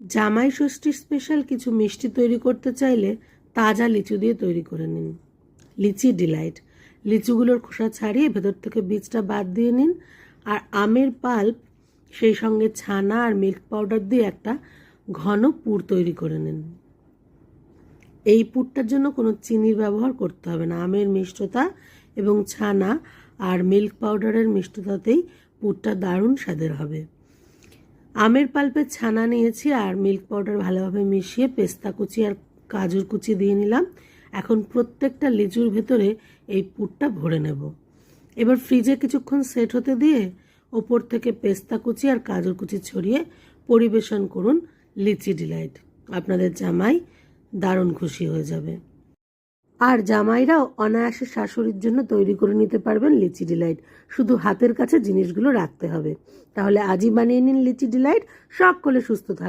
জামাই ষষ্ঠী স্পেশাল কিছু মিষ্টি তৈরি করতে চাইলে তাজা লিচু দিয়ে তৈরি করে নিন। লিচি ডিলাইট। লিচুগুলোর খোসা ছাড়িয়ে ভেতর থেকে বীজটা বাদ দিয়ে নিন। আর আমের পাল্প, সেই সঙ্গে ছানা আর মিল্ক পাউডার দিয়ে একটা ঘন পুর তৈরি করে নিন। এই পুরটার জন্য কোনো চিনির ব্যবহার করতে হবে না। আমের মিষ্টতা এবং ছানা আর মিল্ক পাউডারের মিষ্টতাতেই পুরটা দারুণ স্বাদের হবে। আমের পাল্পের ছানা নিয়েছি আর মিল্ক পাউডার ভালোভাবে মিশিয়ে পেস্তা কুচি আর কাজুর কুচি দিয়ে নিলাম। এখন প্রত্যেকটা লিচুর ভেতরে এই পুরটা ভরে নেব। এবার ফ্রিজে কিছুক্ষণ সেট হতে দিয়ে ওপর থেকে পেস্তা কুচি আর কাজুর কুচি ছড়িয়ে পরিবেশন করুন লিচি ডিলাইট। আপনাদের জামাই দারুণ খুশি হয়ে যাবে। আর জামাইরাও অনায়াসে শাশুড়ির জন্য তৈরি করে নিতে পারবেন লিচি ডিলাইট। শুধু হাতের কাছে জিনিসগুলো রাখতে হবে। তাহলে আজই বানিয়ে নিন লিচি ডিলাইট। সকলে সুস্থ থাকবে।